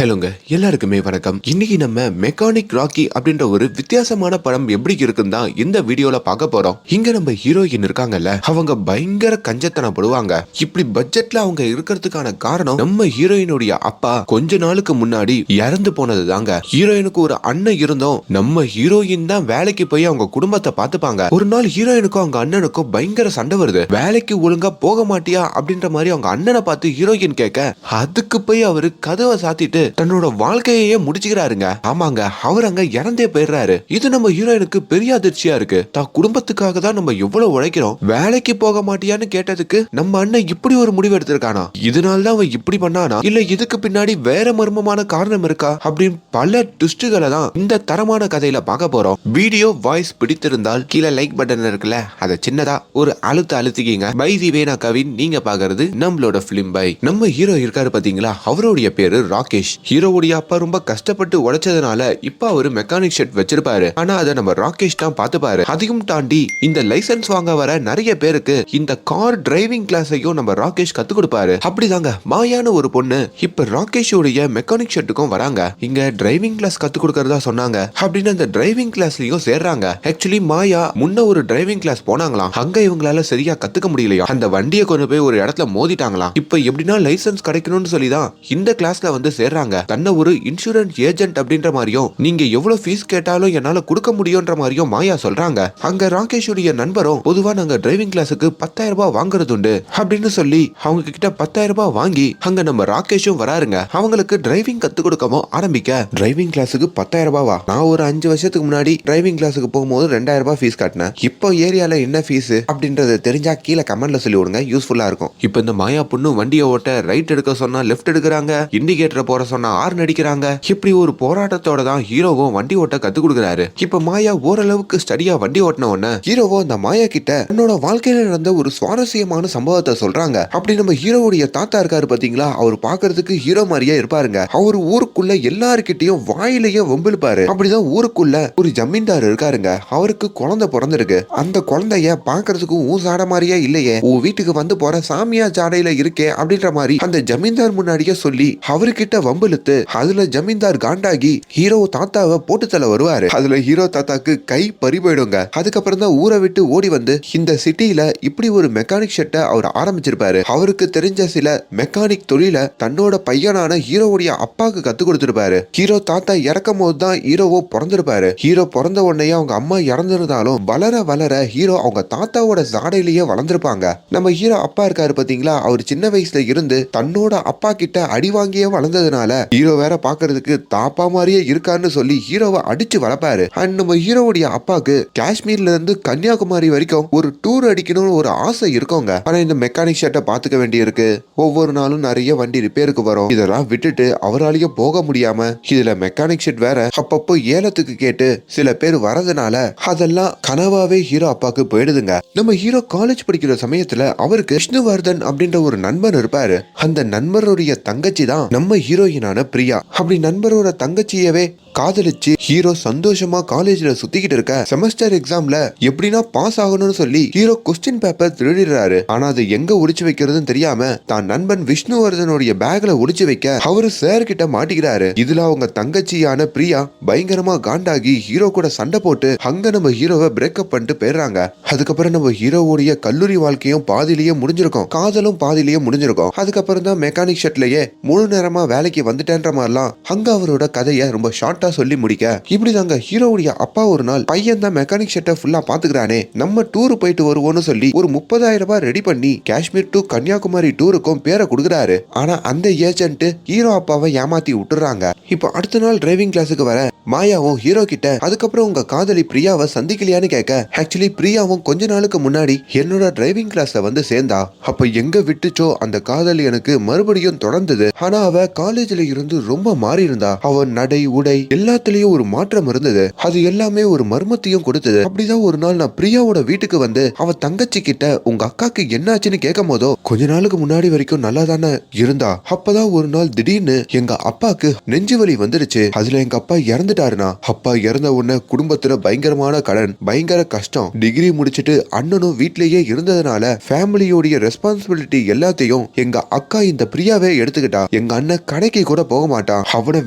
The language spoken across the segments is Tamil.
ஹலோங்க, எல்லாருக்குமே வணக்கம். இன்னைக்கு நம்ம மெக்கானிக் ராக்கி அப்படின்ற ஒரு வித்தியாசமான படம் எப்படி இருக்குன்னு தான் இந்த வீடியோல பார்க்க போறோம். இங்க நம்ம ஹீரோயின் இருக்காங்கல்ல, அவங்க பயங்கர கஞ்சத்தனப்படுவாங்க. இப்படி பட்ஜெட்ல அவங்க இருக்கிறதுக்கான காரணம் நம்ம ஹீரோயினுடைய அப்பா கொஞ்ச நாளுக்கு முன்னாடி இறந்து போனது தாங்க. ஹீரோயினுக்கு ஒரு அண்ணன் இருந்தோம், நம்ம ஹீரோயின் தான் வேலைக்கு போய் அவங்க குடும்பத்தை பார்த்துப்பாங்க. ஒரு நாள் ஹீரோயினுக்கும் அவங்க அண்ணனுக்கும் பயங்கர சண்டை வருது. வேலைக்கு ஒழுங்கா போக மாட்டியா அப்படின்ற மாதிரி அவங்க அண்ணனை பார்த்து ஹீரோயின் கேட்க, அதுக்கு போய் அவரு கதவை சாத்திட்டு தன்னோட வாழ்க்கையே முடிச்சுக்கிறாருங்க. ஆமாங்க, அவர் அங்க இறந்தே போயிடுறாரு. இது நம்ம ஹீரோயினுக்கு பெரிய அதிர்ச்சியா இருக்கு. தான் குடும்பத்துக்காக தான் நம்ம எவ்வளவு உழைக்கிறோம், வேலைக்கு போக மாட்டியான்னு கேட்டதுக்கு நம்ம அண்ணன் இப்படி ஒரு முடிவு எடுத்திருக்கானா, இதனால்தான் அவன் இப்படி பண்ணானா, இல்ல இதுக்கு பின்னாடி வேற மர்மமான காரணம் இருக்கா அப்படின்னு பல ட்விஸ்டுகளை தான் இந்த தரமான கதையில பார்க்க போறோம். வீடியோ வாய்ஸ் பிடித்திருந்தால் கீழே லைக் பட்டன் இருக்குல்ல, அதை சின்னதா ஒரு அழுத்திக்கிங்க. பை தி வே நான் கவின், நீங்க பாக்குறது நம்மளோட பிலிம் பை. நம்ம ஹீரோ இருக்காரு பாத்தீங்களா, அவருடைய பேரு ராகேஷ். ஹீரோவுடைய அப்பா ரொம்ப கஷ்டப்பட்டு உழைச்சதுனால இப்ப அவரு மெக்கானிக் ஷெட் வச்சிருப்பாரு. ஆனா அதை நம்ம ராகேஷ் தான் பாத்துப்பாரு. அதையும் தாண்டி இந்த லைசன்ஸ் வாங்க வர நிறைய பேருக்கு இந்த கார் டிரைவிங் கிளாஸையும் நம்ம ராகேஷ் கத்து கொடுப்பாரு. அப்படிதாங்க மாயான ஒரு பொண்ணு இப்ப ராகேஷ் உடைய மெக்கானிக் ஷெட்டுக்கும் வராங்க. இங்க டிரைவிங் கிளாஸ் கத்து கொடுக்கறதா சொன்னாங்க அப்படின்னு அந்த டிரைவிங் கிளாஸ்லயும் சேர்றாங்க. ஆக்சுவலி மாயா முன்ன ஒரு டிரைவிங் கிளாஸ் போனாங்களாம். அங்க இவங்களால சரியா கத்துக்க முடியலையா, அந்த வண்டியை கொண்டு போய் ஒரு இடத்துல மோதிட்டாங்களாம். இப்ப எப்படின்னா லைசன்ஸ் கிடைக்கணும்னு சொல்லிதான் இந்த கிளாஸ்ல வந்து சேர்றாங்க. தன்னை ஒரு இன்சூரன்ஸ் ஏஜென்ட் அப்படின்ற மாதிரியும், நீங்க எவ்வளவு ஃபீஸ் கேட்டாலும் என்னால கொடுக்க முடியும்ன்ற மாதிரியும் மாயா சொல்றாங்க. அங்க ராகேஷுடைய நண்பரும் பொதுவா நாங்க டிரைவிங் கிளாஸுக்கு 10,000 ரூபாய் வாங்குறது உண்டு அப்படின்னு சொல்லி அவங்க கிட்ட 10,000 ரூபாய் வாங்கி அங்க நம்ம ராகேஷும் வராருங்க. அவங்களுக்கு டிரைவிங் கத்து கொடுக்கவும் ஆரம்பிக்க, டிரைவிங் கிளாஸுக்கு 10,000 ரூபாவா, நான் ஒரு 5 வருஷத்துக்கு முன்னாடி டிரைவிங் கிளாஸுக்கு போகும்போது 2,000 ரூபாய் ஃபீஸ் காட்டினேன். இப்போ ஏரியால என்ன ஃபீஸ் அப்படின்றது தெரிஞ்சா கீழே கமெண்ட்ல சொல்லி விடுங்க, யூஸ்ஃபுல்லா இருக்கும். இப்போ இந்த மாயா பொண்ணு வண்டியை ஓட்ட ரைட் எடுக்க சொன்னா லெஃப்ட் எடுக்கிறாங்க, இண்டிகேட்டர் போற சொன்னா ஆர்ன் அடிக்கிறாங்க. இப்படி ஒரு போராட்டத்தோட தான் ஹீரோவும் வண்டி ஓட்ட கத்து கொடுக்கறாரு. இப்ப மாயா ஓரளவுக்கு ஸ்டடியா வண்டி ஓட்டின உடனே ஹீரோவோ அந்த மாயா கிட்ட தன்னோட வாழ்க்கையில நடந்த ஒரு சுவாரஸ்யமான சம்பவத்தை சொல்றாங்க. அப்படி நம்ம ஹீரோவுடைய தாத்தா இருக்காரு பாத்தீங்களா, அவர் பாக்குறதுக்கு ஹீரோ மாதிரியே இருப்பாருங்க. அவர் ஊருக்குள்ள எல்லாருக்கிட்டையும் வாயிலேயே வம்பிழுப்பாரு. அப்படிதான் ஊருக்குள்ள ஒரு ஜமீன்தார் இருக்காருங்க. அவருக்கு குழந்தை பிறந்திருக்கு. அந்த குழந்தைய பாக்குறதுக்கு ஊன் சாட மாதிரியே இல்லையே, உன் வீட்டுக்கு வந்து போற சாமியா ஜாடையில இருக்கே அப்படின்ற மாதிரி அந்த ஜமீன்தார் முன்னாடியே சொல்லி அவர்கிட்ட வம்பிழுத்து அதுல ஜமீன்தார் காண்டாகி ஹீரோ தாத்தாவை போட்டு தள்ள வருவாரு. அதுல ஹீரோ தாத்தாக்கு கை பறி போயிடுங்க. அதுக்கப்புறம் தான் ஊரை விட்டு ஓடி வந்து இந்த சிட்டில இப்படி ஒரு மெக்கானிக் ஷெட்டை அவர் ஆரம்பிச்சிருப்பாரு. அவருக்கு தெரிஞ்ச சில மெக்கானிக் தொழில தன்னோட பையனான ஹீரோவுடைய அப்பாவுக்கு கத்து கொடுத்திருப்பாரு. ஹீரோ தாத்தா இறக்கும் போது தான் ஹீரோவோ பிறந்திருப்பாரு. ஹீரோ பிறந்த உடனே அவங்க அம்மா இறந்திருந்தாலும் வளர வளர ஹீரோ அவங்க தாத்தாவோட சாடையிலேயே வளர்ந்துருப்பாங்க. நம்ம ஹீரோ அப்பா இருக்காரு பாத்தீங்களா, அவர் சின்ன வயசுல இருந்து தன்னோட அப்பா கிட்ட அடி வாங்கியே வளர்ந்ததுனால ஹீரோ வேற பாக்குறதுக்கு தாப்பா மாதிரியே இருக்கான்னு சொல்லி ஹீரோவை அடிச்சு வளர்ப்பாரு. அண்ட் நம்ம ஹீரோவுடைய அப்பாக்கு காஷ்மீர்ல இருந்து கன்னியாகுமரி வரைக்கும் ஒரு டூர் அடிக்கணும்னு ஒரு ஆசை இருக்குங்க. ஆனா இந்த மெக்கானிக் ஷெட்டை பாத்துக்க வேண்டி இருக்கு. ஒவ்வொரு நாளும் நிறைய வண்டி ரிப்பேருக்கு வரும். இதெல்லாம் விட்டுட்டு அவராலேயே போக முடியாம இதுல மெக்கானிக் ஷெட் வேற அப்பப்போ ஏலத்துக்கு கேட்டு சில பேர் வரதுனால அதெல்லாம் கனவாவே ஹீரோ அப்பாக்கு போயிடுதுங்க. நம்ம ஹீரோ காலேஜ் படிக்கிற சமயத்துல அவருக்கு விஷ்ணுவர்தன் அப்படின்ற ஒரு நண்பன் இருப்பாரு. அந்த நண்பருடைய தங்கச்சி தான் நம்ம ஹீரோயினான பிரியா. அப்படி நண்பரோட தங்கச்சியவே காதலிச்சு ஹீரோ சந்தோஷமா காலேஜ்ல சுத்திக்கிட்டு இருக்க, செமஸ்டர் எக்ஸாம்ல எப்படின்னா பாஸ் ஆகணும்னு சொல்லி ஹீரோ கொஸ்டின் பேப்பர் திருடிடுறாரு. ஆனா அது எங்க ஒளிச்சு வைக்கிறதுன்னு தெரியாம தான் நண்பன் விஷ்ணுவர்தனுடைய பேக்ல ஒளிச்சு வைக்க அவரு சார் கிட்ட மாட்டிக்கிறாரு. இதுல அவங்க தங்கச்சியான பிரியா பயங்கரமா காண்டாகி ஹீரோ கூட சண்டை போட்டு அங்க நம்ம ஹீரோவை பிரேக்கப் பண்ணிட்டு போயிடுறாங்க. அதுக்கப்புறம் நம்ம ஹீரோவுடைய கல்லூரி வாழ்க்கையும் பாதிலேயே முடிஞ்சிருக்கும், காதலும் பாதிலேயே முடிஞ்சிருக்கும். அதுக்கப்புறம் தான் மெக்கானிக் ஷெட்லயே முழு நேரமா வேலைக்கு வந்துட்டேன்ற மாதிரிலாம் அங்க அவரோட கதையை ரொம்ப ஷார்ட் சொல்லி முடிக்க, இப்படிதாங்க ஹீரோவுடைய அப்பா ஒரு நாள் பையன் தான் மெக்கானிக் ஷெட்டை ஃபுல்லா பாத்துக்கிறானே, நம்ம டூர் போயிட்டு வருவோம்னு சொல்லி ஒரு 30,000 ரூபாய் ரெடி பண்ணி காஷ்மீர் டு கன்னியாகுமரி டூருக்கும் பேரை கொடுக்குறாரு. ஆனா அந்த ஏஜென்ட் ஹீரோ அப்பாவை ஏமாத்தி விட்டுறாங்க. இப்போ அடுத்த நாள் டிரைவிங் கிளாஸுக்கு வர மாயாவும் ஹீரோ கிட்ட அதுக்கப்புறம் உங்க காதலி பிரியாவை சந்திக்கலையான்னு கேட்க, ஆக்சுவலி பிரியாவும் கொஞ்ச நாளுக்கு முன்னாடி என்னோட டிரைவிங் கிளாஸ்ல வந்து சேர்ந்தா, அப்ப எங்க விட்டுச்சோ அந்த காதலி எனக்கு மறுபடியும் தொடர்ந்தது. ஆனா அவ காலேஜ்ல இருந்து ரொம்ப மாறி இருந்தா. அவ நடை உடை எல்லாத்துலயும் ஒரு மாற்றம் இருந்தது. அது எல்லாமே ஒரு மர்மத்தையும் கொடுத்தது. அப்படிதான் ஒரு நாள் நான் பிரியாவோட வீட்டுக்கு வந்து அவ தங்கச்சி கிட்ட உங்க அக்காக்கு என்னாச்சுன்னு கேட்கும் போதோ கொஞ்ச நாளுக்கு முன்னாடி வரைக்கும் நல்லா தானே இருந்தா. அப்பதான் ஒரு நாள் திடீர்னு எங்க அப்பாக்கு நெஞ்சு வலி வந்துருச்சு. அதுல எங்க அப்பா இறந்துட்டாருனா. அப்பா இறந்த உடனே குடும்பத்துல பயங்கரமான கடன், பயங்கர கஷ்டம். டிகிரி முடிச்சிட்டு அண்ணனும் வீட்லயே இருந்ததுனால ஃபேமிலியோடைய ரெஸ்பான்சிபிலிட்டி எல்லாத்தையும் எங்க அக்கா இந்த பிரியாவே எடுத்துக்கிட்டா. எங்க அண்ணன் கடைக்கு கூட போக மாட்டான். அவனை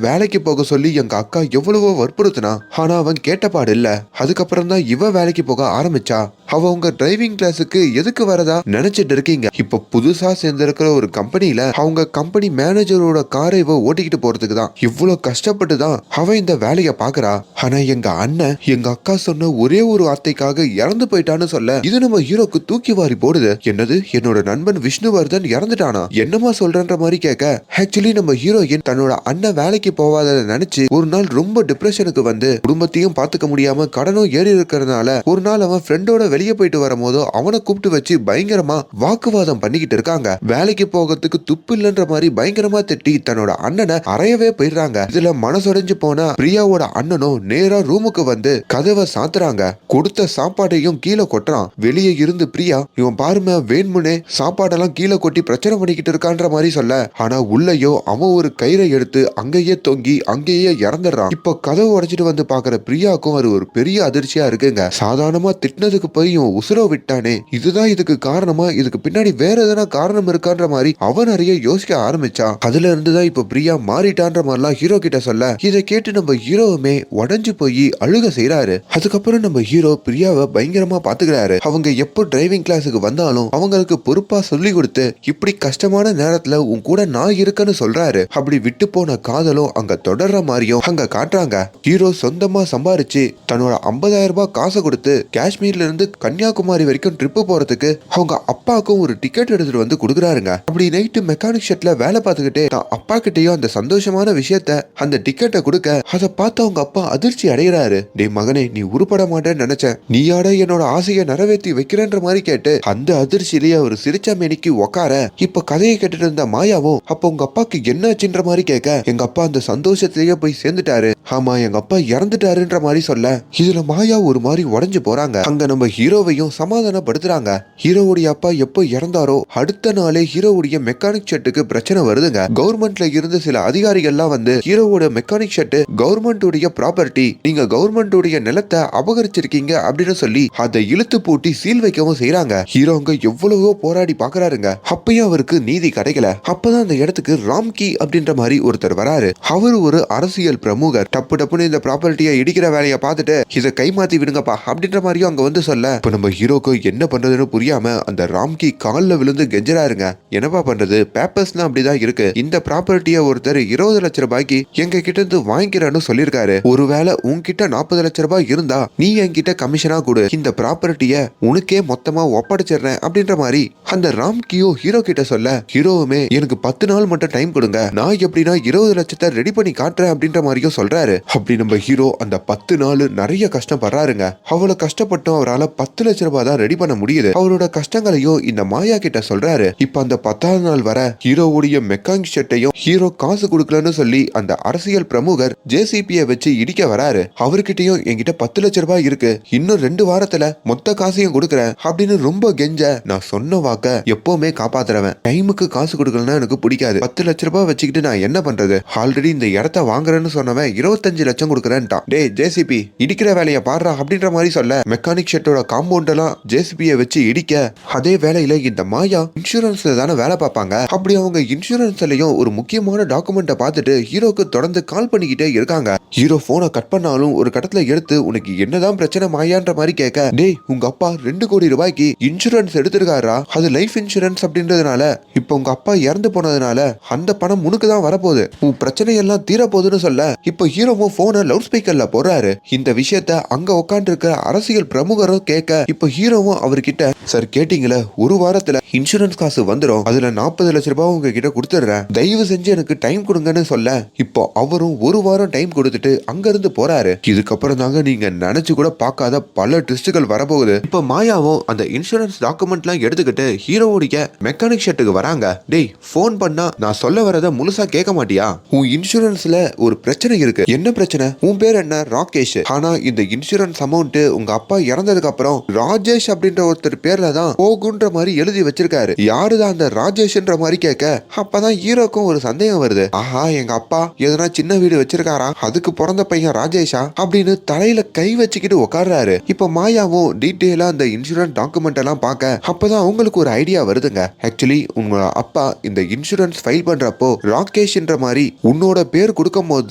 வேலைக்கு போக சொல்லி எங்க அக்கா எவ்வளவோ வற்புறுத்தினா. ஆனா அவன் கேட்டபாடு இல்ல. அதுக்கப்புறம் தான் இவ வேலைக்கு போக ஆரம்பிச்சா. அவ உங்க டிரைவிங் கிளாஸுக்கு எதுக்கு வரதா நினைச்சிட்டு இருக்கீங்க? இப்ப புதுசா சேர்ந்திருக்கிற ஒரு கம்பெனில அவங்க கம்பெனி மேனேஜரோட காரை இவ ஓட்டிக்கிட்டு போறதுக்கு தான் இவ்வளவு கஷ்டப்பட்டு தான் அவ இந்த வேலைய பாக்குறா. ஆனா எங்க அண்ணன் எங்க அக்கா சொன்ன ஒரே ஒரு வார்த்தைக்காக இறந்து போயிட்டான்னு சொல்ல இது நம்ம ஹீரோக்கு தூக்கி வாரி போடுது. என்னது, என்னோட நண்பன் விஷ்ணுவர்தன் இறந்துட்டானா? என்னமா சொல்றன்ற மாதிரி கேட்க ஆக்சுவலி நம்ம ஹீரோயின் தன்னோட அண்ணன் வேலைக்கு போவாத நினைச்சு ஒரு நாள் ரொம்ப டிப்ரெஷனுக்கு வந்து குடும்பத்தையும் பாத்துக்க முடியாம கடனும் ஏறி இருக்கிறதுனால ஒரு நாள் அவன் ஃப்ரெண்டோட வெளியே போயிட்டு வரும்போது அவனை கூப்பிட்டு வச்சு பயங்கரமா வாக்குவாதம் பண்ணிக்கிட்டு இருக்காங்க. வேலைக்கு போகிறதுக்கு துப்பு இல்லன்ற மாதிரி பயங்கரமா திட்டி தன்னோட அண்ணனை அறையவே போயிடுறாங்க. இதுல மனசுடைஞ்சு போன பிரியாவோட அண்ணனும் நேரா ரூமுக்கு வந்து கதவை சாத்துறாங்க. கொடுத்த சாப்பாட்டையும் கீழே கொட்டுறான். வெளியே இருந்து பிரியா இவன் பாருமே வேண்முனே சாப்பாடெல்லாம் கீழே கொட்டி பிரச்சனை பண்ணிக்கிட்டு இருக்கான்ற மாதிரி சொல்ல, ஆனா உள்ளயோ அவன் ஒரு கயிறை எடுத்து அங்கேயே தொங்கி அங்கேயே இறந்துடுறான். இப்ப கதவை உடைச்சிட்டு வந்து பாக்குற பிரியாக்கும் அது ஒரு பெரிய அதிர்ச்சியா இருக்குங்க. சாதாரணமா திட்டினதுக்கு போய் இவன் உசுர விட்டானே, இதுதான் இதுக்கு காரணமா? இதுக்கு பின்னாடி வேற எதனா காரணம் இருக்கான்ற மாதிரி அவன் நிறைய யோசிக்க ஆரம்பிச்சான். அதுல இருந்துதான் இப்ப பிரியா மாறிட்டான்ற மாதிரிலாம் ஹீரோ கிட்ட சொல்ல இதை கேட்டு நம்ம ஹீரோவுமே உடஞ்சு போய் அழுக செய்யறாரு. அதுக்கப்புறம் நம்ம ஹீரோ பிரியாவை பயங்கரமா பாத்துக்கிறாரு. அவங்க எப்போ டிரைவிங் கிளாஸுக்கு வந்தாலும் அவங்களுக்கு பொறுப்பா சொல்லி கொடுத்து இப்படி கஷ்டமான நேரத்துல உன் கூட நான் இருக்கேன்னு சொல்றாரு. அப்படி விட்டு போன காதலும் அங்க தொடர்ற மாதிரியும் அங்க காட்டுறாங்க. ஹீரோ சொந்தமா சம்பாரிச்சு தன்னோட 50,000 ரூபாய் காசை கொடுத்து காஷ்மீர்ல இருந்து கன்னியாகுமரி வரைக்கும் ட்ரிப்பு போறதுக்கு அவங்க அப்பாவுக்கும் ஒரு டிக்கெட் எடுத்துட்டு வந்து கொடுக்குறாருங்க. அப்படி நைட்டு மெக்கானிக் ஷெட்ல வேலை பார்த்துக்கிட்டே தான் அப்பா கிட்டயும் அந்த சந்தோஷமான விஷயத்த அந்த டிக்கெட்டை கொடுக்க அதை பார்த்து அவங்க அப்பா அதிர்ச்சி அடைகிறாரு. டே மகனே, நீ உருப்பட மாட்டேன்னு நினைச்சேன், நீயாட என்னோட ஆசையை நிறைவேற்றி வைக்கிறேன்ற மாதிரி கேட்டு அந்த அதிர்ச்சியிலேயே ஒரு சிரிச்ச மேனிக்கு உக்கார இப்ப கதையை கேட்டுட்டு இருந்த மாயாவும் அப்ப உங்க அப்பாக்கு என்னாச்சுன்ற மாதிரி கேட்க எங்க அப்பா அந்த சந்தோஷத்திலேயே போய் சேர்ந்துட்டாரு. ஆமா, எங்க அப்பா இறந்துட்டாருன்ற மாதிரி சொல்ல இதுல மாயா ஒரு மாதிரி உடஞ்சு போறாங்க. அங்க நம்ம ஹீரோவையும் சமாதானப்படுத்துறாங்க. ஹீரோவுடைய அப்பா எப்போ இறந்தாரோ அடுத்த நாளே ஹீரோவுடைய மெக்கானிக் ஷெட்டுக்கு பிரச்சனை வருதுங்க. கவர்மெண்ட்ல இருந்து சில அதிகாரிகள்லாம் வந்து ஹீரோவோட மெக்கானிக் ஷெட் கவர்மெண்ட்டுடைய ப்ராப்பர்ட்டி, நீங்க கவர்மெண்ட்டுடைய நிலத்தை அபகரிச்சிருக்கீங்க அப்படின்னு சொல்லி அதை இழுத்து பூட்டி சீல் வைக்கவும் செய்யறாங்க. ஹீரோங்க எவ்வளவோ போராடி பாக்குறாருங்க. அப்பயும் அவருக்கு நீதி கிடைக்கல. அப்பதான் அந்த இடத்துக்கு ராம்கி அப்படின்ற மாதிரி ஒருத்தர் வராரு. அவரு ஒரு அரசியல் பிரமுகர். டப்பு டப்புன்னு இந்த ப்ராப்பர்ட்டியை இடிக்கிற வேலையை பார்த்துட்டு இதை கைமாத்தி விடுங்கப்பா அப்படின்ற மாதிரியும் அங்க வந்து சொல்ல இப்ப நம்ம ஹீரோக்கு என்ன பண்றதுன்னு புரியாம அந்த ராம்கி காலில் விழுந்து கெஞ்சறாருங்க. என்னப்பா பண்றது, பேப்பர்ஸ்லாம் அப்படிதான் இருக்கு. இந்த ப்ராப்பர்ட்டியை ஒருத்தர் 20 லட்சம் ரூபாய்க்கு எங்க கிட்ட இருந்து வாங்கிக்கிறான்னு சொல்லியிருக்காரு. ஒருவேளை உன்கிட்ட 40 லட்சம் ரூபாய் இருந்தா நீ என்கிட்ட கமிஷனா கொடு, இந்த ப்ராப்பர்ட்டியை உனக்கே மொத்தமா ஒப்படைச்சிடுறேன் அப்படின்ற மாதிரி அந்த ராம்கியோ ஹீரோ கிட்ட சொல்ல ஹீரோவுமே எனக்கு 10 நாள் மட்டும் டைம் கொடுங்க, நான் எப்படின்னா 20 லட்சத்தை ரெடி பண்ணி காட்டுறேன் அப்படின்ற மாதிரியும் சொல்றாரு. அப்படி நம்ம ஹீரோ அந்த 10 நாள் நிறைய கஷ்டப்படுறாருங்க. அவ்வளவு கஷ்டப்பட்டும் அவரால் 10 லட்சம் ரூபாய் தான் ரெடி பண்ண முடியுது. அவரோட கஷ்டங்களையும் இந்த மாயா கிட்ட சொல்றாரு. இப்ப அந்த 10வது நாள் வர ஹீரோவுடைய மெக்கானிக் ஷெட்டையும் ஹீரோ காசு கொடுக்கலன்னு சொல்லி அந்த அரசியல் பிரமுகர் ஜேசிபியை வச்சு இடிக்க வராரு. அவர்கிட்டயும் என்கிட்ட 10 லட்சம் ரூபாய் இருக்கு, இன்னும் 2 வாரத்துல மொத்த காசையும் கொடுக்கறேன் அப்படின்னு ரொம்ப கெஞ்ச நான் சொன்ன வாக்க எப்பவுமே காப்பாத்துறவன், டைமுக்கு காசு கொடுக்கலன்னா எனக்கு பிடிக்காது, 10 லட்சம் ரூபாய் வச்சுக்கிட்டு நான் என்ன பண்றது, ஆல்ரெடி இந்த இடத்த வாங்குறேன்னு சொன்னவன் 25 லட்சம் கொடுக்கறேன்ட்டான். டே ஜேசிபி இடிக்கிற வேலையை பாடுறா அப்படின்ற மாதிரி சொல்ல மெக்கானிக் ஷெட்டோட காம்பவுண்ட் எல்லாம் ஜேசிபியை வச்சு இடிக்க அதே வேலையில இந்த மாயா இன்சூரன்ஸ்ல தானே வேலை பார்ப்பாங்க. அப்படி அவங்க இன்சூரன்ஸ்லயும் ஒரு முக்கியமான டாக்குமெண்ட்டை பார்த்துட்டு ஹீரோக்கு தொடர்ந்து கால் பண்ணிக்கிட்டே இருக்காங்க. ஹீரோ போனை கட் பண்ணாலும் ஒரு கட்டத்துல எடுத்து உனக்கு என்னதான் பிரச்சனை மாயான்ற மாதிரி கேட்க டேய் உங்க அப்பா 2 கோடி ரூபாய்க்கு இன்சூரன்ஸ் எடுத்திருக்காரா, அது லைஃப் இன்சூரன்ஸ் அப்படின்றதுனால இப்ப உங்க அப்பா இறந்து போனதுனால அந்த பணம் உனக்கு தான் வரப்போகுது, உன் பிரச்சனை எல்லாம் தீர போகுதுன்னு சொல்ல இப்ப ஹீரோவும் போனை லவுட் ஸ்பீக்கர்ல போடுறாரு. இந்த விஷயத்த அங்க உட்காந்து இருக்கிற அரசியல் பிரமுகரும் கேட்க இப்ப ஹீரோவும் அவர்கிட்ட சார் கேட்டீங்களா, 1 வாரத்துல இன்சூரன்ஸ் காசு வந்துடும், அதுல 40 லட்சம் ரூபாய் உங்ககிட்ட கொடுத்துடுறேன், தயவு செஞ்சு எனக்கு டைம் கொடுங்கன்னு சொல்ல இப்போ அவரும் 1 வாரம் டைம் கொடுத்துட்டு அங்க இருந்து போறாரு. இதுக்கப்புறம் தாங்க நீங்க நினைச்சு கூட பார்க்காத பல ட்விஸ்டுகள் வரப்போகுது. இப்ப மாயாவும் அந்த இன்சூரன்ஸ் டாக்குமெண்ட்லாம் எடுத்துக்கிட்டு ஹீரோவுடைய மெக்கானிக் ஷெட்டுக்கு வராங்க. டேய் போன் பண்ணா நான் சொல்ல வரத முழுசா கேட்க மாட்டியா, உன் இன்சூரன்ஸ்ல ஒரு பிரச்சனை இருக்கு, என்ன பிரச்சனை? உன் பேர் என்ன? ராகேஷ். ஆனா இந்த இன்சூரன்ஸ் அமௌண்ட் உங்க அப்பா இறந்ததுக்கு அப்புறம் ராஜேஷ் அப்படின்ற ஒருத்தர் பேர்ல தான் போகுன்ற மாதிரி எழுதி வச்சிருக்காரு. யாருதான் அந்த ராஜேஷ்ன்ற மாதிரி கேட்க அப்பதான் ஹீரோக்கும் ஒரு சந்தேகம் வருது. ஆஹா, எங்க அப்பா எதனா சின்ன வீடு வச்சிருக்காரா, அதுக்கு பிறந்த பையன் ராஜேஷா அப்படின்னு தலையில கை வச்சுக்கிட்டு உட்கார்றாரு. இப்ப மாயாவும் டீட்டெயிலா அந்த இன்சூரன்ஸ் டாக்குமெண்ட் எல்லாம் பார்க்க அப்பதான் அவங்களுக்கு ஒரு ஐடியா வருதுங்க. ஆக்சுவலி உங்க அப்பா இந்த இன்சூரன்ஸ் ஃபைல் பண்றப்போ ராகேஷ் என்ற மாதிரி உன்னோட பேர் கொடுக்கும் போது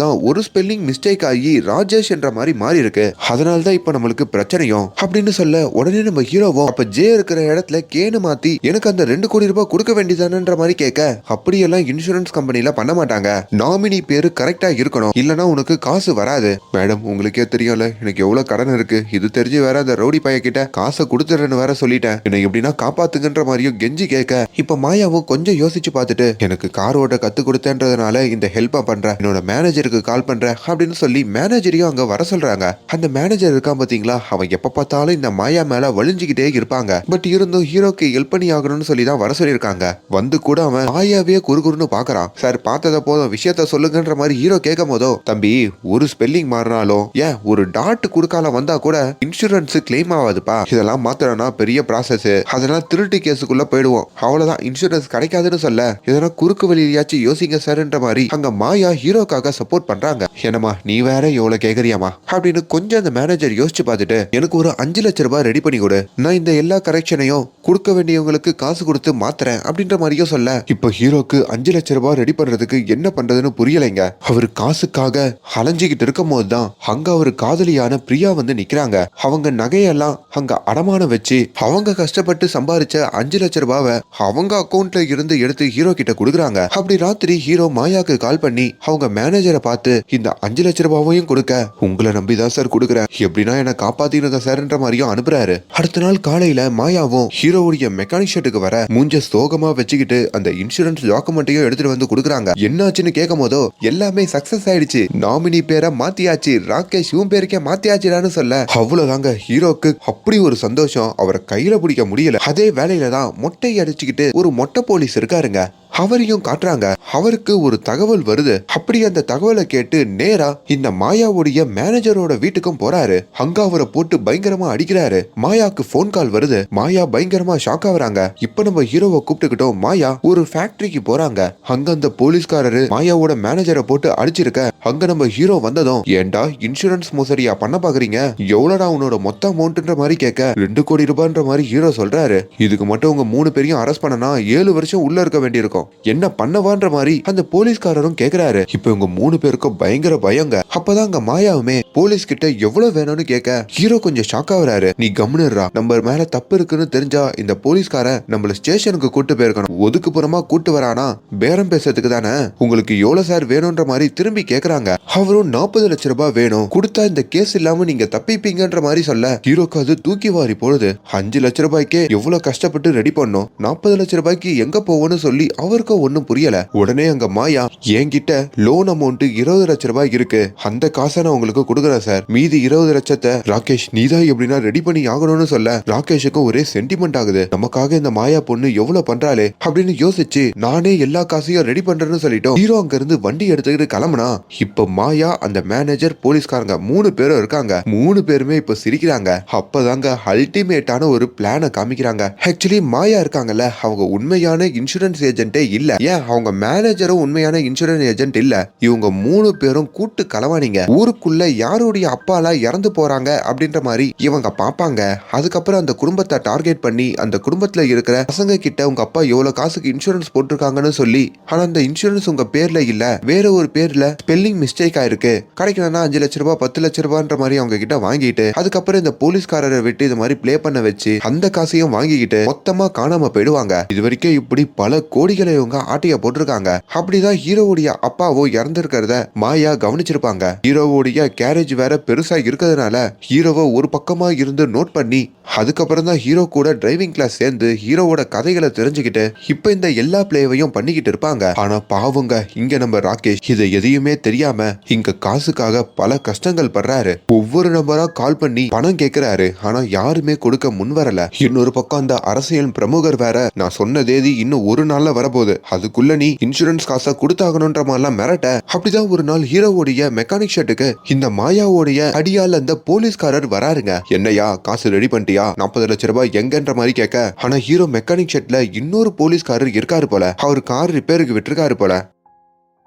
தான் ஒரு ஸ்பெல்லிங் மிஸ்டேக் ஆகி ராஜேஷ் என்ற மாதிரி மாறி இருக்கு. அதனாலதான் இப்ப நம்மளுக்கு பிரச்சனையும் அப்படின்னு சொல்ல உடனே நம்ம ஹீரோவும் அப்ப ஜே இருக்கிற இடத்துல கேனு மாத்தி எனக்கு அந்த 2 கோடி ரூபாய் கொடுக்க வேண்டியதானன்ற மாதிரி கேட்க அப்படியெல்லாம் இன்சூரன்ஸ் கம்பெனில பண்ண மாட்டாங்க. நாமினி பேரு கரெக்டா இருக்கணும், இல்லனா உனக்கு காசு வராது. மேடம் உங்களுக்கே தெரியும்ல எனக்கு எவ்வளவு கடன் இருக்கு, இது தெரிஞ்சு வேற அந்த ரவுடி பைய கிட்ட காசை கொடுத்துறேன்னு வேற சொல்லிட்டேன், என்னை எப்படின்னா காப்பாத்துங்கன்ற மாதிரியும் கெஞ்சி கேட்க இப்ப மாயாவும் கொஞ்சம் யோசிச்சு பார்த்துட்டு எனக்கு கார் ஓட்ட கத்து கொடுத்தேன்றதுனால இந்த ஹெல்ப்பா பண்றேன், என்னோட மேனேஜருக்கு கால் பண்றேன் அப்படின்னு சொல்லி மேனேஜரையும் அங்க வர சொல்றாங்க. அந்த மேனேஜர் இருக்கான் பாத்தீங்களா, அவன் எப்ப பார்த்தாலும் இந்த மாயா மேல வலிஞ்சுக்கிட்டே இருப்பாங்க. பட் இருந்தும் ஹீரோக்கு ஹெல்ப் பண்ணி ஆகணும்னு சொல்லி தான் வர சொல்லியிருக்காங்க. வந்து கூட அவன் மாயாவே குறுகுறுன்னு பாக்குறான். சார் பார்த்தத போதும் விஷயத்த சொல்லுங்கன்ற மாதிரி ஹீரோ கேட்கும் போதோ தம்பி ஒரு ஸ்பெல்லிங் மாறினாலும் ஏன் ஒரு டாட் குறுக்கால வந்தா கூட இன்சூரன்ஸ் கிளைம் ஆகாதுப்பா, இதெல்லாம் மாத்திரம்னா பெரிய ப்ராசஸ், அதெல்லாம் திருட்டு கேஸுக்குள்ள போயிடுவோம், அவ்வளவுதான் இன்சூரன்ஸ் கிடைக்காதுன்னு சொல்ல இதெல்லாம் குறுக்கு வழியாச்சும் யோசிங்க சார்ன்ற மாதிரி அங்க மாயா ஹீரோக்காக சப்போர்ட் பண்றாங்க. என்னமா நீ வேற எவ்வளவு கேக்குறியாமா அப்படின்னு கொஞ்சம் அந்த மேனேஜர் யோசிச்சு பார்த்துட்டு எனக்கு ஒரு 5 லட்சம் ரூபாய் ரெடி பண்ணி கொடு, நான் இந்த எல்லா கரெக்ஷனையும் கொடுக்க வேண்டியவங்களுக்கு காசு கொடுத்து மாத்துறேன் அப்படின்ற மாதிரியும் சொல்ல இப்ப ஹீரோக்கு 5 லட்சம் ரூபாய் ரெடி பண்றதுக்கு என்ன பண்றதுன்னு புரியலைங்க. அவர் காசுக்காக அலைஞ்சிக்கிட்டு இருக்கும் போதுதான் அங்க அவர் காதலியான பிரியா வந்து நிக்கிறாங்க. அவங்க நகையெல்லாம் அங்க அடமானம் வச்சு அவங்க கஷ்டப்பட்டு சம்பாரிச்ச 5 லட்சம் ரூபாவை அவங்க அக்கௌண்ட்ல இருந்து எடுத்து ஹீரோ கிட்ட கொடுக்குறாங்க. அப்படி ராத்திரி ஹீரோ மாயாக்கு கால் பண்ணி அவங்க மேனேஜரை பார்த்து இந்த 5 லட்சம் ரூபாவையும் கொடுக்க உங்களை நம்பிதான் சார் கொடுக்குறேன், எப்படின்னா என்ன காப்பாத்தினுங்க சார்ன்ற மாதிரியும் அனுப்புறாரு. அடுத்த நாள் காலையில மாயாவும் ஹீரோவுடைய மெக்கானிக் ஷெட்டுக்கு வர மூஞ்ச சோகமா வச்சுக்கிட்டு அந்த இன்சூரன்ஸ் டாக்குமெண்ட்டையும் எடுத்துட்டு வந்து கொடுக்குறாங்க. என்னாச்சுன்னு கேட்கும் போதோ எல்லாமே சக்சஸ் ஆயிடுச்சு, நாமினி பேரை மாத்தியாச்சு, ராகேஷ் இவன் பேருக்கே மாத்தியாச்சுடான்னு சொல்ல அவ்வளவுதாங்க. ஹீரோக்கு அப்படி ஒரு சந்தோஷம் அவரை கையில பிடிக்க முடியல. அதே வேலையில தான் மொட்டை அடிச்சுக்கிட்டு ஒரு மொட்டை போலீஸ் இருக்காருங்க. அவரையும் காட்டுறாங்க. அவருக்கு ஒரு தகவல் வருது. அப்படி அந்த தகவலை கேட்டு நேரா இந்த மாயாவுடைய மேனேஜரோட வீட்டுக்கும் போறாரு. அங்க அவரை போட்டு பயங்கரமா அடிக்கிறாரு. மாயாக்கு போன் கால் வருது. மாயா பயங்கரமா ஷாக் ஆகுறாங்க. இப்ப நம்ம ஹீரோவை கூப்பிட்டுக்கிட்டோம் மாயா ஒரு ஃபேக்டரிக்கு போறாங்க. அங்க அந்த போலீஸ்காரரு மாயாவோட மேனேஜரை போட்டு அடிச்சிருக்க அங்க நம்ம ஹீரோ வந்ததும் ஏண்டா இன்சூரன்ஸ் மோசடியா பண்ண பாக்குறீங்க, எவ்வளோடா உன்னோட மொத்த அமௌண்ட்ன்ற மாதிரி கேட்க 2 கோடி ரூபாய்ன்ற மாதிரி ஹீரோ சொல்றாரு. இதுக்கு மட்டும் உங்க 3 பேரையும் அரெஸ்ட் பண்ணனா 7 வருஷம் உள்ள இருக்க வேண்டியிருக்கும், என்ன பண்ணவான்ற மாதிரி அந்த போலீஸ்காரரும் கேக்குறாரு. இப்ப இவங்க 3 பேருக்கும் பயங்கர பயங்க. அப்பதான் அங்க மாயாவுமே போலீஸ் கிட்ட எவ்வளவு வேணும்னு கேட்க ஹீரோ கொஞ்சம் ஷாக் ஆகுறாரு. நீ கம்முனுறா, நம்ம மேல தப்பு இருக்குன்னு தெரிஞ்சா இந்த போலீஸ்காரன் நம்மள ஸ்டேஷனுக்கு கூட்டு போயிருக்கணும், ஒதுக்குப்புறமா கூட்டு வரானா பேரம் பேசுறதுக்கு தானே, உங்களுக்கு எவ்வளவு சார் வேணும்ன்ற மாதிரி திரும்பி கேக்குறாங்க. அவரும் 40 லட்சம் ரூபாய் வேணும், கொடுத்தா இந்த கேஸ் இல்லாம நீங்க தப்பிப்பீங்கன்ற மாதிரி சொல்ல ஹீரோக்கு அது தூக்கி வாரி போடுது. 5 லட்சம் ரூபாய்க்கே எவ்வளவு கஷ்டப்பட்டு ரெடி பண்ணோம், 40 லட்சம் ரூபாய்க்கு எங்க போவோம்னு சொல்லி அவருக்கு ஒன்னும் புரியல. உடனே அங்க மாயா என்கிட்ட லோன் அமௌண்ட் 20 லட்சம் ரூபாய் இருக்கு, அந்த காசை நான் உங்களுக்கு கொடுக்குறேன் சார், மீதி 20 லட்சத்தை ராகேஷ் நீதான் எப்படின்னா ரெடி பண்ணி ஆகணும்னு சொல்ல ராகேஷுக்கும் ஒரே சென்டிமெண்ட் ஆகுது. நமக்காக இந்த மாயா பொண்ணு எவ்வளவு பண்றாளே அப்படின்னு யோசிச்சு நானே எல்லா காசையும் ரெடி பண்றேன்னு சொல்லிட்டோம். ஹீரோ அங்க இருந்து வண்டி எடுத்துக்கிட்டு கிளம்புனா இப்ப மாயா அந்த மேனேஜர் போலீஸ்காரங்க 3 பேரும் இருக்காங்க. 3 பேருமே இப்ப சிரிக்கிறாங்க. அப்பதாங்க அல்டிமேட்டான ஒரு பிளான காமிக்கிறாங்க. ஆக்சுவலி மாயா இருக்காங்கல்ல அவங்க உண்மையான இன்சூரன்ஸ் ஏஜென்ட்டே இல்ல, ஏன் அவங்க மேனேஜரும் உண்மையான இன்சூரன்ஸ் ஏஜென்ட் இல்ல, இவங்க 3 பேரும் கூட்டு களவாணிங்க. ஊருக்குள்ள யாருடைய அப்பாலாம் இறந்து போறாங்க அப்படின்ற மாதிரி இவங்க பாப்பாங்க. அதுக்கப்புறம் அந்த குடும்பத்தை டார்கெட் பண்ணி அந்த குடும்பத்துல இருக்கிற பசங்க கிட்ட உங்க அப்பா எவ்வளவு காசுக்கு இன்சூரன்ஸ் போட்டிருக்காங்கன்னு சொல்லி, ஆனா அந்த இன்சூரன்ஸ் உங்க பேர்ல இல்ல வேற ஒரு பேர்ல ஸ்பெல்லிங் மிஸ்டேக் ஆயிருக்கு, கிடைக்கலன்னா 5 லட்சம் ரூபாய் 10 லட்சம் ரூபாய்ன்ற மாதிரி அவங்க கிட்ட வாங்கிட்டு அதுக்கப்புறம் இந்த போலீஸ்காரரை விட்டு இது மாதிரி பிளே பண்ண வச்சு அந்த காசையும் வாங்கிக்கிட்டு மொத்தமா காணாம போயிடுவாங்க. இது வரைக்கும் இப்படி பல கோடிகளை இவங்க ஆட்டைய போட்டிருக்காங்க. அப்படிதான் ஹீரோவுடைய அப்பாவோ இறந்திருக்கிறத மாயா கவனிச்சிருப்பாங்க. ஹீரோவுடைய கேரேஜ் வேற பெருசா இருக்கிறதுனால ஹீரோவை ஒரு பக்கமா இருந்து நோட் பண்ணி அதுக்கப்புறம் தான் ஹீரோ கூட டிரைவிங் கிளாஸ் சேர்ந்து ஹீரோவோட கதைகளை தெரிஞ்சுக்கிட்டு இப்ப இந்த எல்லா பிளேவையும் பண்ணிக்கிட்டு இருப்பாங்க. ஆனா பாவங்க இங்க நம்ம ராகேஷ் இதை எதையுமே தெரியாம இங்க காசுக்காக பல கஷ்டங்கள் படுறாரு. ஒவ்வொரு நபரா கால் பண்ணி பணம் கேட்கிறாரு. ஆனா யாருமே கொடுக்க முன் வரல. இன்னொரு பக்கம் அந்த அரசியல் பிரமுகர் வேற நான் சொன்ன தேதி இன்னும் ஒரு நாள்ல வர வரப்போகுது, அதுக்குள்ள நீ இன்சூரன்ஸ் காசை கொடுத்தாகணும்ன்ற மாதிரிலாம் மிரட்ட. அப்படிதான் ஒரு நாள் ஹீரோவுடைய மெக்கானிக் ஷெட்டுக்கு இந்த மாயாவுடைய அடியால அந்த போலீஸ்காரர் வராருங்க. என்னையா காசு ரெடி பண்ணிட்டியா, 40 லட்சம் ரூபாய் எங்கன்ற மாதிரி கேட்க, ஆனா ஹீரோ மெக்கானிக் ஷெட்ல இன்னொரு போலீஸ்காரர் இருக்காரு போல. அவர் கார் ரிப்பேருக்கு விட்டுருக்காரு போல.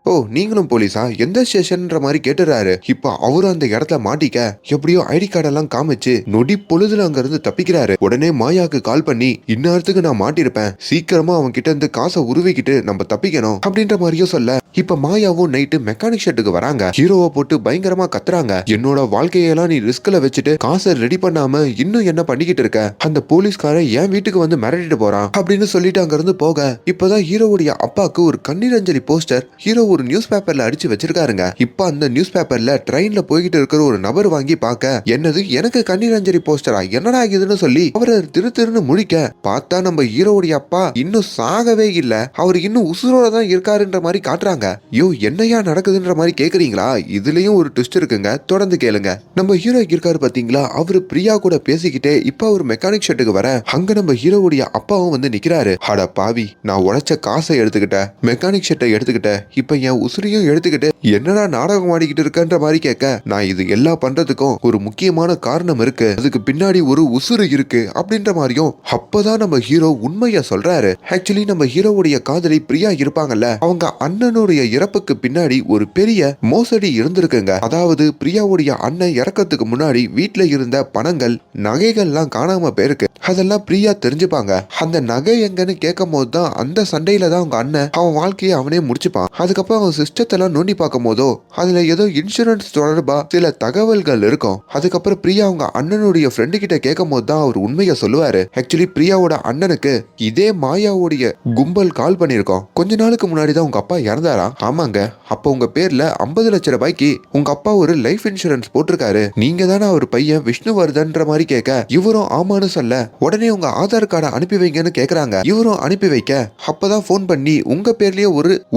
ஓ, நீங்களும் போலீஸா, எந்த ஸ்டேஷன்ன்ற மாதிரி கேட்டுறாரு. இப்ப அவரும் அந்த இடத்துல மாட்டிக்க எப்படியோ ஐடி கார்டெல்லாம் காமிச்சு நொடி பொழுதுல அங்க இருந்து தப்பிக்கிறாரு. உடனே மாயாக்கு கால் பண்ணி, இந்நேரத்துக்கு நான் மாட்டிருப்பேன், சீக்கிரமா அவன் கிட்ட இருந்து காசை உருவிக்கிட்டு நம்ம தப்பிக்கணும் அப்படின்ற மாதிரியும் சொல்ல, இப்ப மாயாவும் நைட்டு மெக்கானிக் ஷெட்டுக்கு வராங்க. ஹீரோவை போட்டு பயங்கரமா கத்துறாங்க. என்னோட வாழ்க்கையெல்லாம் நீ ரிஸ்க்ல வச்சுட்டு காசை ரெடி பண்ணாம இன்னும் என்ன பண்ணிக்கிட்டு இருக்க, அந்த போலீஸ்காரன் என் வீட்டுக்கு வந்து மிரட்டிட்டு போறான் அப்படின்னு சொல்லிட்டு அங்க இருந்து போக, இப்பதான் ஹீரோவுடைய அப்பாக்கு ஒரு கண்ணீரஞ்சலி போஸ்டர் ஹீரோ ஒரு நியூஸ் பேப்பர்ல அடிச்சு வச்சிருக்காருங்க. இப்ப அந்த நியூஸ் பேப்பர்ல ட்ரெயின்ல போய்கிட்டு இருக்கிற ஒரு நபர் வாங்கி பார்க்க, என்னது எனக்கு கண்ணீரஞ்சலி போஸ்டரா, என்னடா ஆகுதுன்னு சொல்லி அவரை திருன்னு முழிக்க பார்த்தா நம்ம ஹீரோவுடைய அப்பா இன்னும் சாகவே இல்ல, அவர் இன்னும் உசுரோட தான் இருக்காருன்ற மாதிரி காட்டுறாங்க. யோ, என்னையா நடக்குதுன்ற மாதிரி கேக்குறீங்களா? இதுலயும் ஒரு ட்விஸ்ட் இருக்குங்க, தொடர்ந்து கேளுங்க. நம்ம ஹீரோ இருக்காரு பாத்தீங்களா, அவரு பிரியா கூட பேசிக்கிட்டே இப்ப ஒரு மெக்கானிக் ஷெட்டுக்கு வர, அங்க நம்ம ஹீரோவுடைய அப்பாவும் வந்து நிக்கிறாரு. அட பாவி, நான் உழைச்ச காசை எடுத்துக்கிட்டேன், மெக்கானிக் ஷெட்டை எடுத்துக்கிட்டேன், இப்ப என் உசுரையும் எடுத்துக்கிட்டு என்னடா நாடகம் ஆடிக்கிட்டு இருக்கன்ற மாதிரி கேட்க, நான் இது எல்லாம் பண்றதுக்கும் ஒரு முக்கியமான காரணம் இருக்கு, அதுக்கு பின்னாடி ஒரு உசுறு இருக்கு அப்படின்ற மாதிரியும் அப்பதான் நம்ம ஹீரோ உண்மையா சொல்றாரு. ஆக்சுவலி நம்ம ஹீரோவுடைய காதலி பிரியா இருப்பாங்கல்ல, அவங்க அண்ணனுடைய இறப்புக்கு பின்னாடி ஒரு பெரிய மோசடி இருந்திருக்குங்க. அதாவது பிரியாவுடைய அண்ணன் இறக்கிறதுக்கு முன்னாடி வீட்டுல இருந்த பணங்கள் நகைகள்லாம் காணாம போயிருக்கு. அதெல்லாம் பிரியா தெரிஞ்சுப்பாங்க. அந்த நகை எங்கன்னு கேட்கும் போதுதான் அந்த சண்டையில தான் அவங்க அண்ணன் அவன் வாழ்க்கையை அவனே முடிச்சுப்பான். அதுக்கப்புறம் அவன் சிஸ்டத்தெல்லாம் நோண்டி பார்க்கும் போதோ அதுல ஏதோ இன்சூரன்ஸ் தொடர்பா சில தகவல்கள் இருக்கும். அதுக்கப்புறம் பிரியா அவங்க அண்ணனுடைய ஃப்ரெண்டு கிட்ட கேட்கும் போது தான் அவர் உண்மையை சொல்லுவாரு. ஆக்சுவலி பிரியாவோட அண்ணனுக்கு இதே மாயாவுடைய கும்பல் கால் பண்ணிருக்கோம். கொஞ்ச நாளுக்கு முன்னாடி தான் உங்க அப்பா இறந்தாரா? ஆமாங்க, அப்ப உங்க பேர்ல 50 லட்சம் ரூபாய்க்கு உங்க அப்பா ஒரு லைஃப் இன்சூரன்ஸ் போட்டிருக்காரு, நீங்க தானே அவர் பையன் விஷ்ணுவர்தன்ற மாதிரி கேட்க, இவரும் ஆமான்னு சொல்ல, உடனே உங்க ஆதார் கார்டை அனுப்பி வைங்கன்னு கேக்குறாங்க. இவரும் அனுப்பி வைக்க, அப்பதான் போன் பண்ணி உங்க பேர்லயே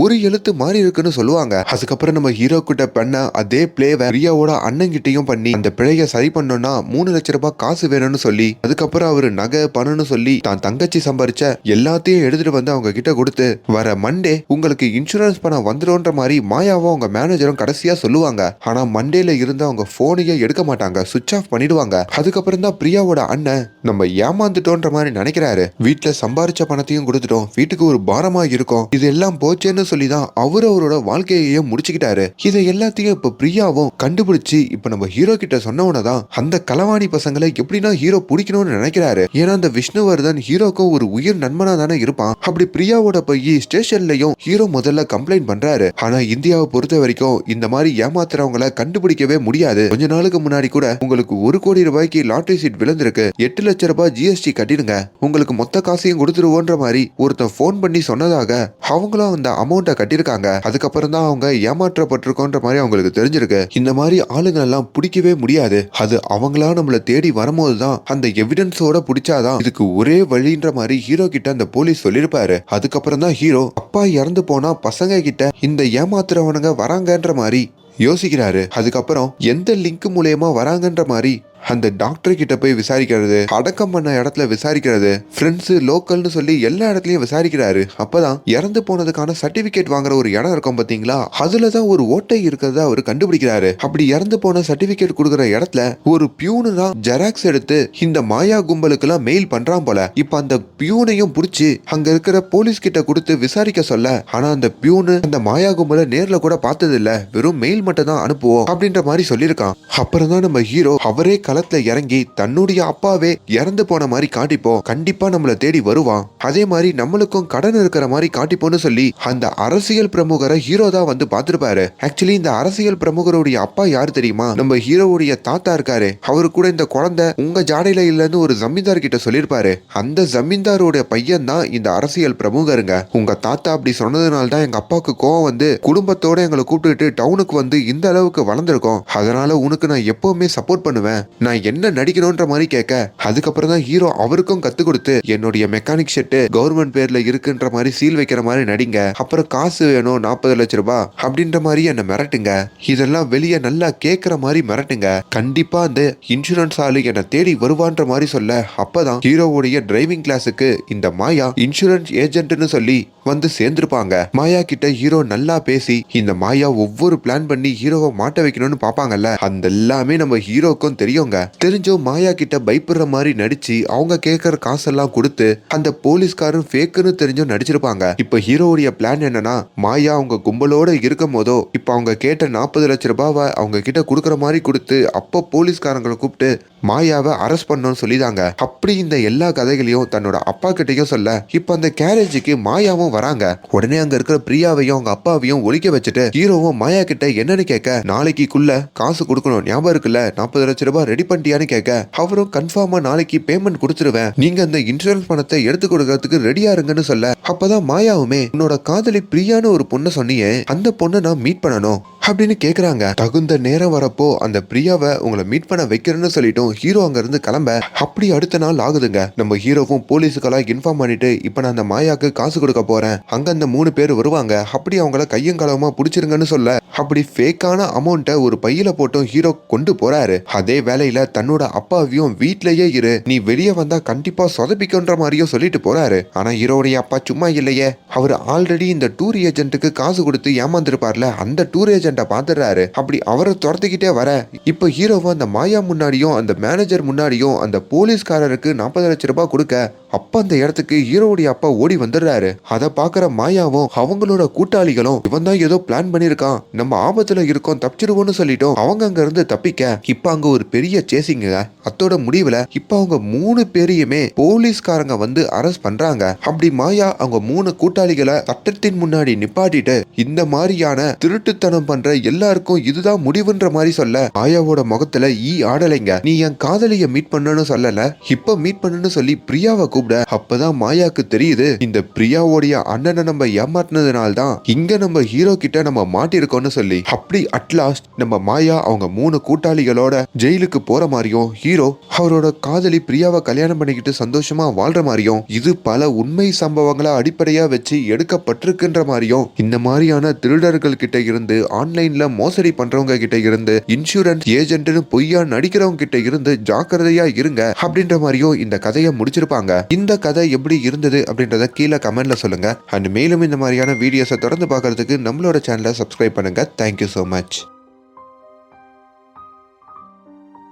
ஒரு எழுத்து மாறி இருக்குன்னு சொல்லுவாங்க. அதுக்கப்புறம் நம்ம ஹீரோ கிட்ட பண்ண அதே பிளேவை பிரியாவோட அண்ணன் கிட்டையும் பண்ணி அந்த பிழைய சரி பண்ணோம்னா 3 லட்சம் ரூபாய் காசு வேணும்னு சொல்லி, அதுக்கப்புறம் அவரு நகை பணம்னு சொல்லி தான் தங்கச்சி சம்பாரிச்ச எல்லாத்தையும் எடுத்துட்டு வந்து அவங்க கிட்ட கொடுத்து, வர மண்டே உங்களுக்கு இன்சூரன்ஸ் பணம் வந்துடும்ன்ற மாதிரி மாயாவும் அவங்க மேனேஜரும் கடைசியா சொல்லுவாங்க. ஆனா மண்டேல இருந்து அவங்க போனையே எடுக்க மாட்டாங்க, சுவிட்ச் ஆஃப் பண்ணிடுவாங்க. அதுக்கப்புறம் தான் பிரியாவோட அண்ணன் நம்ம ஏமாந்துட்டோன்ற மாதிரி நினைக்கிறாரு. வீட்டுல சம்பாரிச்ச பணத்தையும் கொடுத்துட்டோம், வீட்டுக்கு ஒரு பாரமா இருக்கும், இது எல்லாம் போச்சேன்னு சொல்லிதான் அவரோட வாழ்க்கையையே முடிச்சுக்கிட்டாரு. இதை எல்லாத்தையும் இப்ப பிரியாவும் கண்டுபிடிச்சு இப்ப நம்ம ஹீரோ கிட்ட சொன்னவனதான் அந்த களவாணி பசங்களை எப்படின்னா ஹீரோ பிடிக்கணும்னு நினைக்கிறாரு. ஏன்னா அந்த விஷ்ணுவர்தன் ஹீரோக்கும் ஒரு உயிர் நண்பனா தானே இருப்பான். அப்படி பிரியாவோட போய் ஸ்டேஷன்லயும் ஹீரோ முதல்ல கம்ப்ளைண்ட் பண்றாரு. ஆனா இந்தியாவை பொறுத்த வரைக்கும் இந்த மாதிரி ஏமாத்துறவங்களை கண்டுபிடிக்கவே முடியாது. கொஞ்ச நாளுக்கு முன்னாடி கூட உங்களுக்கு 1 கோடி ரூபாய்க்கு லாட்டரி சீட் விழுந்திருக்கு, 8 லட்சம் ரூபாய் ஜிஎஸ்டி கட்டிடுங்க, உங்களுக்கு மொத்த காசையும் கொடுத்துருவோன்ற மாதிரி ஒருத்தன் போன் பண்ணி சொன்னதாக அவங்களும் அந்த அமௌண்ட்டை கட்டிருக்காங்க. அதுக்கப்புறம் தான் அவங்க ஏமாற்றப்பட்டிருக்கோன்ற மாதிரி அவங்களுக்கு தெரிஞ்சிருக்கு. இந்த மாதிரி ஆளுங்க எல்லாம் பிடிக்கவே முடியாது, அது அவங்களா நம்மள தேடி வரும்போதுதான் அந்த எவிடன்ஸோட பிடிச்சாதான் இதுக்கு ஒரே வழின்ற மாதிரி ஹீரோ கிட்ட அந்த போலீஸ் சொல்லிருப்பாரு. அதுக்கப்புறம் தான் ஹீரோ அப்பா இறந்து போனா பசங்க கிட்ட இந்த ஏமாத்துறவனுங்க வராங்கன்ற மாதிரி யோசிக்கிறாரு. அதுக்கப்புறம் எந்த லிங்க் மூலமா வராங்கன்ற மாதிரி அந்த டாக்டர் கிட்ட போய் விசாரிக்கிறது, அடக்கம் பண்ண இடத்துல விசாரிக்கிறது, ஃப்ரெண்ட்ஸ் லோக்கல்னு சொல்லி எல்லா இடத்துலயும் விசாரிக்கிறாரு. அப்பதான் இறந்து போனதுக்கான சர்டிபிகேட் வாங்குற ஒரு இடம் இருக்கும் பாத்தீங்களா, அதுலதான் ஒரு ஓட்டை இருக்கிறத அவர் கண்டுபிடிக்கிறாரு. அப்படி இறந்து போன சர்டிபிகேட் கொடுக்குற இடத்துல ஒரு பியூனு தான் ஜெராக்ஸ் எடுத்து இந்த மாயா கும்பலுக்கு எல்லாம் மெயில் பண்றான் போல. இப்ப அந்த பியூனையும் புடிச்சு அங்க இருக்கிற போலீஸ் கிட்ட கொடுத்து விசாரிக்க சொல்ல, ஆனா அந்த பியூனு அந்த மாயா கும்பலை நேர்ல கூட பார்த்தது இல்ல, வெறும் மெயில் மட்டும் தான் அனுப்புவோம் அப்படின்ற மாதிரி சொல்லியிருக்கான். அப்புறம் தான் நம்ம ஹீரோ அவரே களத்துல இறங்கி தன்னுடைய அப்பாவே இறந்து போன மாதிரி காட்டிப்போம், கண்டிப்பா நம்மள தேடி வருவான், அதே மாதிரி நம்மளுக்கும் கடன் இருக்கிற மாதிரி காட்டிப்போன்னு சொல்லி அந்த அரசியல் பிரமுகரை ஹீரோ தான் வந்து பார்த்திருப்பாரு. ஆக்சுவலி இந்த அரசியல் பிரமுகருடைய அப்பா யாரு தெரியுமா, நம்ம ஹீரோவுடைய தாத்தா இருக்காரு. அவரு கூட இந்த குழந்தை உங்க ஜாடையில இல்லன்னு ஒரு ஜமீன்தார் கிட்ட சொல்லியிருப்பாரு. அந்த ஜமீன்தாரோட பையன் தான் இந்த அரசியல் பிரமுகருங்க. உங்க தாத்தா அப்படி சொன்னதுனால தான் எங்க அப்பாவுக்கு கோவம் வந்து குடும்பத்தோட எங்களை கூப்பிட்டுட்டு டவுனுக்கு வந்து இந்த அளவுக்கு வளர்ந்துருக்கோம், அதனால உனக்கு நான் எப்பவுமே சப்போர்ட் பண்ணுவேன், நான் என்ன நடிக்கணும்ன்ற மாதிரி கேட்க, அதுக்கப்புறம் தான் ஹீரோ அவருக்கும் கத்து கொடுத்து என்னுடைய மெக்கானிக் ஷெட்டு கவர்மெண்ட் பேர்ல இருக்குன்ற மாதிரி சீல் வைக்கிற மாதிரி நடிங்க, அப்புறம் காசு வேணும் 40 லட்சம் ரூபாய் அப்படின்ற மாதிரி என்ன மிரட்டுங்க, இதெல்லாம் வெளியே நல்லா கேட்கிற மாதிரி மிரட்டுங்க, கண்டிப்பா அந்த இன்சூரன்ஸ் ஆளு என்ன தேடி வருவான்ற மாதிரி சொல்ல, அப்பதான் ஹீரோவுடைய டிரைவிங் கிளாஸுக்கு இந்த மாயா இன்சூரன்ஸ் ஏஜென்ட்னு சொல்லி வந்து சேர்ந்திருப்பாங்க. மாயா கிட்ட ஹீரோ நல்லா பேசி இந்த மாயா ஒவ்வொரு பிளான் பண்ணி ஹீரோவை மாட்ட வைக்கணும்னு பாப்பாங்கல்ல, அந்த எல்லாமே நம்ம ஹீரோக்கும் தெரியுங்க. தெரிஞ்சோ மாயா கிட்ட பயப்படுற மாதிரி நடிச்சு அவங்க கேட்கற காசெல்லாம் கொடுத்து அந்த போலீஸ்காரன் ஃபேக்குன்னு தெரிஞ்சும் நடிச்சிருப்பாங்க. இப்ப ஹீரோவுடைய பிளான் என்னன்னா, மாயா அவங்க கும்பலோட இருக்கும் போதோ இப்ப அவங்க கேட்ட 40 லட்சம் ரூபாவை அவங்க கிட்ட கொடுக்கற மாதிரி கொடுத்து அப்போ போலீஸ்காரங்களை கூப்பிட்டு மாயாவை அரெஸ்ட் பண்ணணும்னு சொல்லிதாங்க. அப்படி இந்த எல்லா கதைகளையும் தன்னோட அப்பா கிட்டையும் சொல்ல இப்ப அந்த கேரேஜுக்கு மாயாவும் வராங்க. உடனே அங்க இருக்கிற பிரியாவையும் அவங்க அப்பாவையும் ஒழிக்க வச்சுட்டு ஹீரோவும் மாயா கிட்ட என்னன்னு கேட்க, நாளைக்குள்ள காசு கொடுக்கணும் ஞாபகம் இருக்குல்ல, 40 லட்சம் ரூபாய் ரெடி பண்ணிட்டியான்னு கேட்க, அவரும் கன்ஃபார்மா நாளைக்கு பேமெண்ட் கொடுத்துருவேன், நீங்க அந்த இன்சூரன்ஸ் பணத்தை எடுத்து கொடுக்கறதுக்கு ரெடியா இருங்கன்னு சொல்ல, அப்பதான் மாயாவுமே உன்னோட காதலி பிரியான்னு ஒரு பொண்ணை சொன்னியே, அந்த பொண்ணை நான் மீட் பண்ணணும் அப்படின்னு கேக்குறாங்க. தகுந்த நேரம் வரப்போ அந்த பிரியாவை உங்களை மீட் பண்ண வைக்கிறேன்னு சொல்லிட்டோம் ஹீரோ அங்க இருந்து கிளம்ப. அப்படி அடுத்த நாள் ஆகுதுங்க. நம்ம ஹீரோவும் போலீஸுக்கெல்லாம் இன்ஃபார்ம் பண்ணிட்டு இப்ப நான் அந்த மாயாக்கு காசு கொடுக்க போறேன், அங்க அந்த 3 பேர் வருவாங்க, அப்படி அவங்கள கையங்காலமா புடிச்சிருங்கன்னு சொல்ல, அப்படி ஃபேக்கான அமௌண்ட்டை ஒரு பையில போட்டும் ஹீரோ கொண்டு போறாரு. அதே வேலையில தன்னோட அப்பாவையும் வீட்லயே இரு, நீ வெளியே வந்தா கண்டிப்பா சொதப்பிக்குன்ற மாதிரியும் சொல்லிட்டு போறாரு. ஆனா ஹீரோடைய அப்பா சும்மா இல்லையே, அவர் ஆல்ரெடி இந்த டூர் ஏஜென்ட்டுக்கு காசு கொடுத்து ஏமாந்துருப்பார்ல, அந்த டூர் ஏஜென்ட் பாத்துறாரு. அப்படி அவரை துரத்துக்கிட்டே வர இப்ப ஹீரோவும் அந்த மாயா முன்னாடியும் அந்த மேனேஜர் முன்னாடியும் அந்த போலீஸ்காரருக்கு 40 லட்சம் ரூபாய் கொடுக்க, அப்ப அந்த இடத்துக்கு ஹீரோவுடைய அப்பா ஓடி வந்துடுறாரு. அதை பாக்குற மாயாவும் அவங்களோட கூட்டாளிகளும் இவன் தான் ஏதோ பிளான் பண்ணிருக்கான், நம்ம ஆபத்துல இருக்கோம் தப்பிச்சிருவோம்னு சொல்லிட்டோம் அவங்க அங்க இருந்து தப்பிக்க இப்ப அங்க ஒரு பெரிய சேசிங்க. அத்தோட முடிவுல இப்ப அவங்க 3 பேரையுமே போலீஸ்காரங்க வந்து அரெஸ்ட் பண்றாங்க. அப்படி மாயா அவங்க 3 கூட்டாளிகளை சட்டத்தின் முன்னாடி நிப்பாட்டிட்டு இந்த மாதிரியான திருட்டுத்தனம் பண்ற எல்லாருக்கும் இதுதான் முடிவுன்ற மாதிரி சொல்ல, மாயாவோட முகத்துல ஆடலைங்க. நீ என் காதலிய மீட் பண்ணனு சொல்லல, இப்ப மீட் பண்ணனு சொல்லி பிரியாவை கூப்பிட, அப்பதான் மாயாக்கு தெரியுது இந்த பிரியாவோடைய அண்ணனை நம்ம ஏமாற்றினதுனால தான் இங்க நம்ம ஹீரோ கிட்ட நம்ம மாட்டிருக்கோம்னு சொல்லி. அப்படி அட்லாஸ்ட் நம்ம மாயா அவங்க 3 கூட்டாளிகளோட ஜெயிலுக்கு போற மாதிரியும் ஹீரோ அவரோட காதலி பிரியாவை கல்யாணம் பண்ணிக்கிட்டு சந்தோஷமா வாழ்ற மாதிரியும், இது பல உண்மை சம்பவங்களை அடிப்படையா வச்சு எடுக்கப்பட்டிருக்கின்ற மாதிரியும், இந்த மாதிரியான திருடர்கள் கிட்ட இருந்து ஆன்லைன்ல மோசடி பண்றவங்க கிட்ட இருந்து இன்சூரன்ஸ் ஏஜென்ட்னு பொய்யா நடிக்கிறவங்க கிட்ட இருந்து ஜாக்கிரதையா இருங்க அப்படின்ற மாதிரியும் இந்த கதையை முடிச்சிருப்பாங்க. இந்த கதை எப்படி இருந்தது அப்படின்றத கீழே கமெண்ட்ல சொல்லுங்க. அண்ட் மேலும் இந்த மாதிரியான வீடியோஸை தொடர்ந்து பார்க்கறதுக்கு நம்மளோட சேனலை சப்ஸ்கிரைப் பண்ணுங்க. Thank you so much.